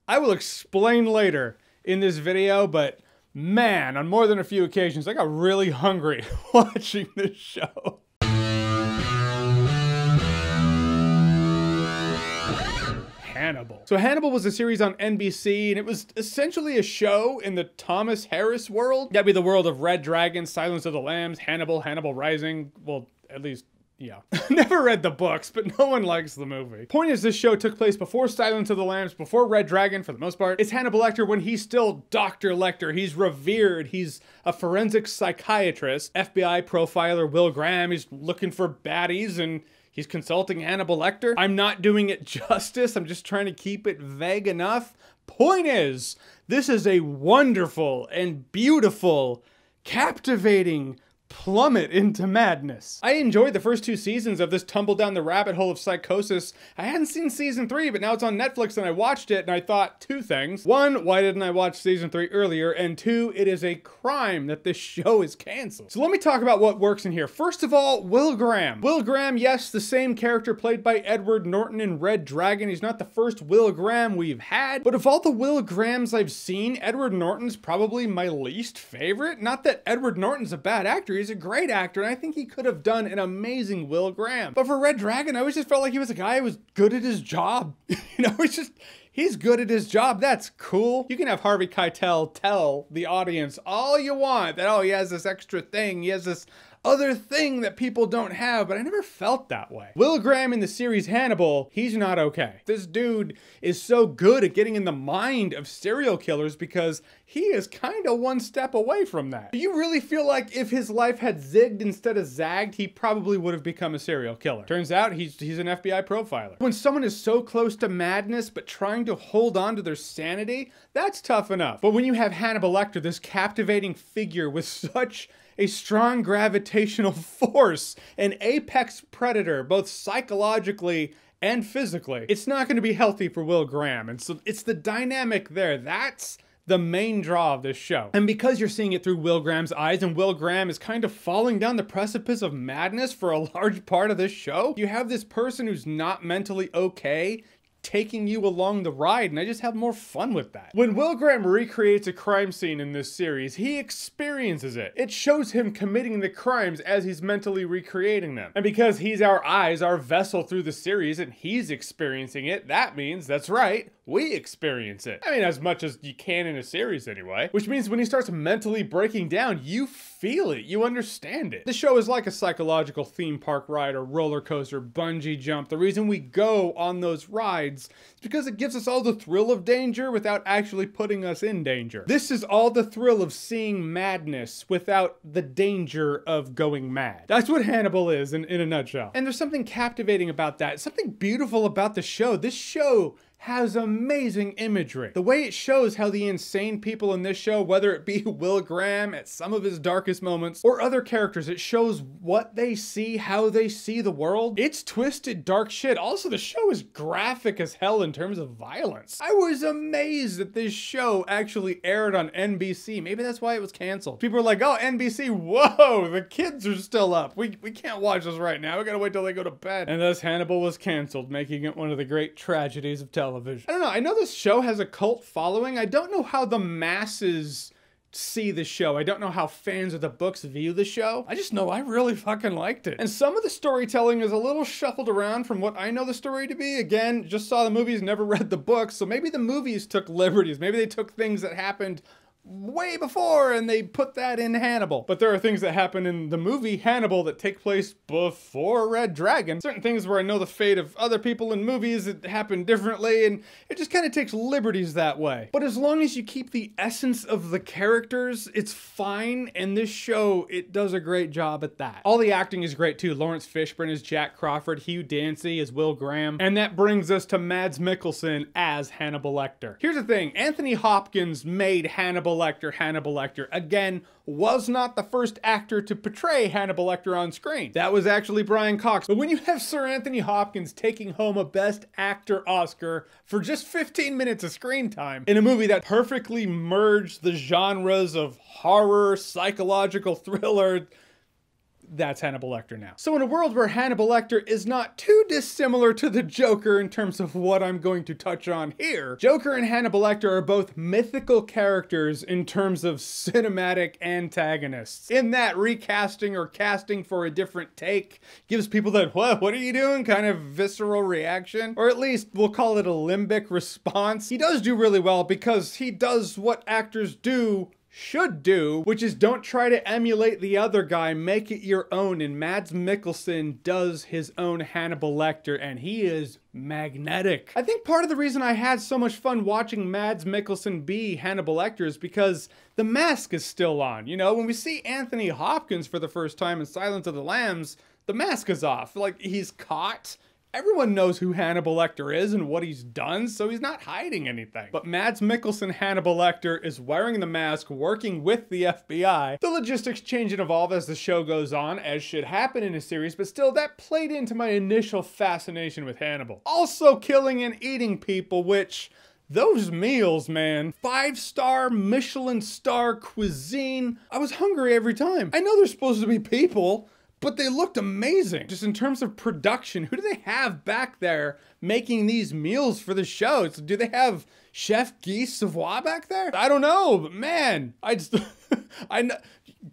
I will explain later in this video, but man, on more than a few occasions, I got really hungry watching this show. Hannibal. So Hannibal was a series on NBC, and it was essentially a show in the Thomas Harris world. That'd be the world of Red Dragon, Silence of the Lambs, Hannibal, Hannibal Rising. Well, at least, yeah. Never read the books, but no one likes the movie. Point is, this show took place before Silence of the Lambs, before Red Dragon, for the most part. It's Hannibal Lecter when he's still Dr. Lecter. He's revered. He's a forensic psychiatrist. FBI profiler Will Graham. He's looking for baddies, and he's consulting Hannibal Lecter. I'm not doing it justice. I'm just trying to keep it vague enough. Point is, this is a wonderful and beautiful, captivating plummet into madness. I enjoyed the first 2 seasons of this tumble down the rabbit hole of psychosis. I hadn't seen season 3, but now it's on Netflix and I watched it and I thought 2 things. 1, why didn't I watch season 3 earlier? And 2, it is a crime that this show is canceled. So let me talk about what works in here. First of all, Will Graham. Will Graham, yes, the same character played by Edward Norton in Red Dragon. He's not the first Will Graham we've had, but of all the Will Grahams I've seen, Edward Norton's probably my least favorite. Not that Edward Norton's a bad actor. He's a great actor, and I think he could have done an amazing Will Graham. But for Red Dragon, I always just felt like he was a guy who was good at his job. You know, he's good at his job. That's cool. You can have Harvey Keitel tell the audience all you want that, oh, he has this extra thing, he has this other thing that people don't have, but I never felt that way. Will Graham in the series Hannibal, he's not okay. This dude is so good at getting in the mind of serial killers because he is kind of one step away from that. Do you really feel like if his life had zigged instead of zagged, he probably would have become a serial killer? Turns out he's an FBI profiler. When someone is so close to madness but trying to hold on to their sanity, that's tough enough. But when you have Hannibal Lecter, this captivating figure with such a strong gravitational force, an apex predator, both psychologically and physically, it's not going to be healthy for Will Graham. And so it's the dynamic there. That's the main draw of this show. And because you're seeing it through Will Graham's eyes, and Will Graham is kind of falling down the precipice of madness for a large part of this show, you have this person who's not mentally okay taking you along the ride, and I just have more fun with that. When Will Graham recreates a crime scene in this series, he experiences it. It shows him committing the crimes as he's mentally recreating them. And because he's our eyes, our vessel through the series, and he's experiencing it, that means, that's right, we experience it. I mean, as much as you can in a series anyway. Which means when he starts mentally breaking down, you feel it, you understand it. The show is like a psychological theme park ride or roller coaster, bungee jump. The reason we go on those rides is because it gives us all the thrill of danger without actually putting us in danger. This is all the thrill of seeing madness without the danger of going mad. That's what Hannibal is in a nutshell. And there's something captivating about that, something beautiful about the show. This show has amazing imagery. The way it shows how the insane people in this show, whether it be Will Graham at some of his darkest moments, or other characters, it shows what they see, how they see the world. It's twisted, dark shit. Also, the show is graphic as hell in terms of violence. I was amazed that this show actually aired on NBC. Maybe that's why it was canceled. People are like, oh, NBC, whoa, the kids are still up. We can't watch this right now. We gotta wait till they go to bed. And thus Hannibal was canceled, making it one of the great tragedies of television. I don't know. I know this show has a cult following. I don't know how the masses see the show. I don't know how fans of the books view the show. I just know I really fucking liked it. And some of the storytelling is a little shuffled around from what I know the story to be. Again, just saw the movies, never read the books, so maybe the movies took liberties. Maybe they took things that happened way before and they put that in Hannibal. But there are things that happen in the movie Hannibal that take place before Red Dragon. Certain things where I know the fate of other people in movies that happen differently, and it just kind of takes liberties that way. But as long as you keep the essence of the characters, it's fine, and this show, it does a great job at that. All the acting is great too. Lawrence Fishburne as Jack Crawford, Hugh Dancy as Will Graham, and that brings us to Mads Mikkelsen as Hannibal Lecter. Here's the thing, Anthony Hopkins made Hannibal Lecter Hannibal Lecter. Again, was not the first actor to portray Hannibal Lecter on screen. That was actually Brian Cox. But when you have Sir Anthony Hopkins taking home a Best Actor Oscar for just 15 minutes of screen time in a movie that perfectly merged the genres of horror, psychological thriller, that's Hannibal Lecter now. So in a world where Hannibal Lecter is not too dissimilar to the Joker in terms of what I'm going to touch on here, Joker and Hannibal Lecter are both mythical characters in terms of cinematic antagonists. In that recasting or casting for a different take gives people that, what are you doing? Kind of visceral reaction, or at least we'll call it a limbic response. He does do really well because he does what actors should do, which is don't try to emulate the other guy, make it your own. And Mads Mikkelsen does his own Hannibal Lecter, and he is magnetic. I think part of the reason I had so much fun watching Mads Mikkelsen be Hannibal Lecter is because the mask is still on. You know, when we see Anthony Hopkins for the first time in Silence of the Lambs, the mask is off. Like, he's caught. Everyone knows who Hannibal Lecter is and what he's done, so he's not hiding anything. But Mads Mikkelsen Hannibal Lecter is wearing the mask, working with the FBI. The logistics change and evolve as the show goes on, as should happen in a series, but still, that played into my initial fascination with Hannibal. Also killing and eating people, which... those meals, man. 5-star, Michelin star cuisine. I was hungry every time. I know they're supposed to be people, but they looked amazing. Just in terms of production, who do they have back there making these meals for the show? Do they have Chef Guy Savoy back there? I don't know, but man,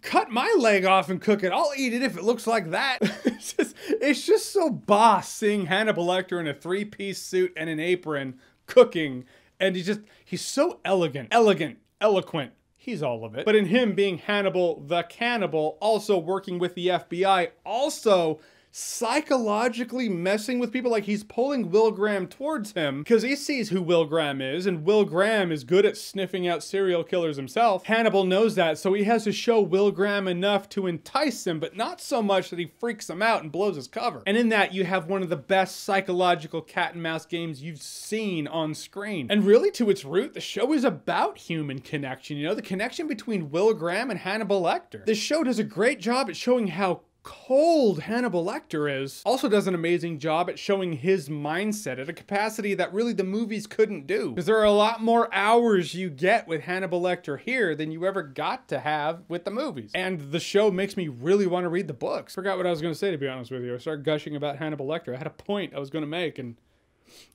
cut my leg off and cook it. I'll eat it if it looks like that. It's just so boss seeing Hannibal Lecter in a 3-piece suit and an apron cooking. And he's so elegant, eloquent. He's all of it. But in him being Hannibal the Cannibal, also working with the FBI, also psychologically messing with people, like he's pulling Will Graham towards him because he sees who Will Graham is, and Will Graham is good at sniffing out serial killers himself. Hannibal knows that, so he has to show Will Graham enough to entice him, but not so much that he freaks him out and blows his cover. And in that, you have one of the best psychological cat and mouse games you've seen on screen. And really, to its root, the show is about human connection, you know, the connection between Will Graham and Hannibal Lecter. This show does a great job at showing how cold Hannibal Lecter is. Also does an amazing job at showing his mindset at a capacity that really the movies couldn't do. Because there are a lot more hours you get with Hannibal Lecter here than you ever got to have with the movies. And the show makes me really want to read the books. Forgot what I was going to say, to be honest with you. I started gushing about Hannibal Lecter. I had a point I was going to make and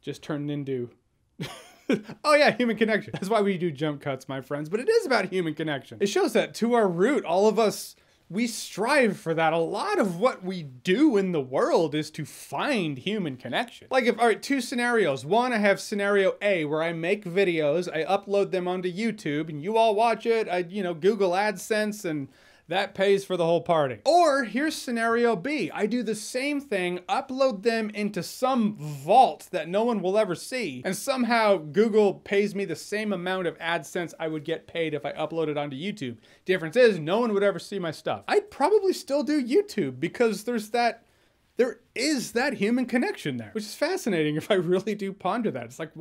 just turned into... oh yeah, human connection. That's why we do jump cuts, my friends. But it is about human connection. It shows that to our root, all of us, we strive for that. A lot of what we do in the world is to find human connection. Like all right, 2 scenarios. One, I have scenario A where I make videos, I upload them onto YouTube and you all watch it. I, Google AdSense and that pays for the whole party. Or here's scenario B. I do the same thing, upload them into some vault that no one will ever see, and somehow Google pays me the same amount of AdSense I would get paid if I uploaded onto YouTube. Difference is, no one would ever see my stuff. I'd probably still do YouTube because there is that human connection there, which is fascinating if I really do ponder that. It's like,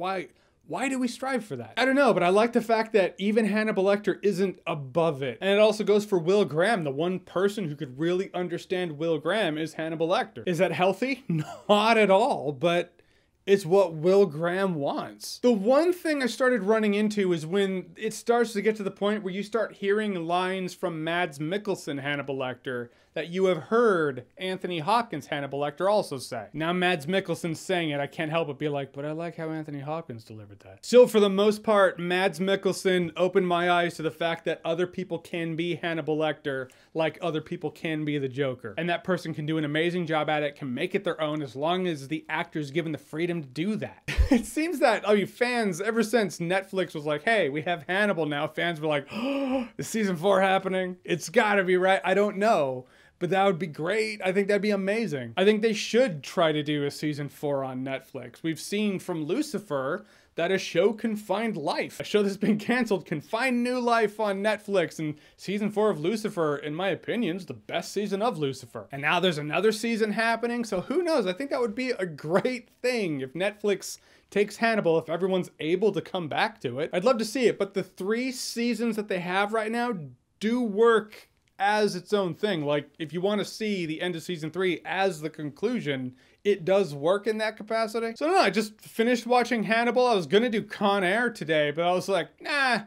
why do we strive for that? I don't know, but I like the fact that even Hannibal Lecter isn't above it. And it also goes for Will Graham. The one person who could really understand Will Graham is Hannibal Lecter. Is that healthy? Not at all, but it's what Will Graham wants. The one thing I started running into is when it starts to get to the point where you start hearing lines from Mads Mikkelsen Hannibal Lecter that you have heard Anthony Hopkins Hannibal Lecter also say. Now Mads Mikkelsen's saying it, I can't help but be like, but I like how Anthony Hopkins delivered that. Still, for the most part, Mads Mikkelsen opened my eyes to the fact that other people can be Hannibal Lecter like other people can be the Joker. And that person can do an amazing job at it, can make it their own as long as the actor's given the freedom to do that. It seems that, fans, ever since Netflix was like, hey, we have Hannibal now, fans were like, oh, is season 4 happening? It's gotta be, right? I don't know. But that would be great. I think that'd be amazing. I think they should try to do a season 4 on Netflix. We've seen from Lucifer that a show can find life. A show that's been canceled can find new life on Netflix, and season 4 of Lucifer, in my opinion, is the best season of Lucifer. And now there's another season happening, so who knows? I think that would be a great thing if Netflix takes Hannibal, if everyone's able to come back to it. I'd love to see it, but the 3 seasons that they have right now do work as its own thing. Like, if you want to see the end of season 3 as the conclusion, it does work in that capacity. So no, I just finished watching Hannibal. I was gonna do Con Air today, but I was like, nah,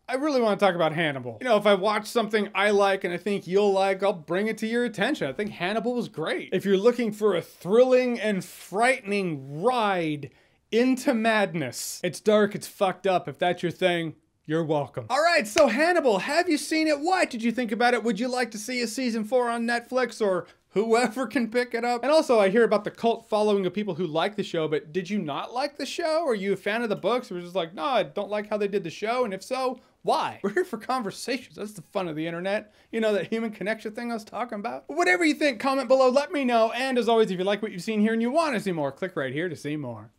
I really want to talk about Hannibal. You know, if I watch something I like and I think you'll like, I'll bring it to your attention. I think Hannibal was great. If you're looking for a thrilling and frightening ride into madness, it's dark, it's fucked up. If that's your thing, you're welcome. All right, so Hannibal, have you seen it? What did you think about it? Would you like to see a season 4 on Netflix, or whoever can pick it up? And also, I hear about the cult following of people who like the show, but did you not like the show? Are you a fan of the books? Or was just like, no, I don't like how they did the show, and if so, why? We're here for conversations. That's the fun of the internet. You know, that human connection thing I was talking about? Whatever you think, comment below, let me know. And as always, if you like what you've seen here and you want to see more, click right here to see more.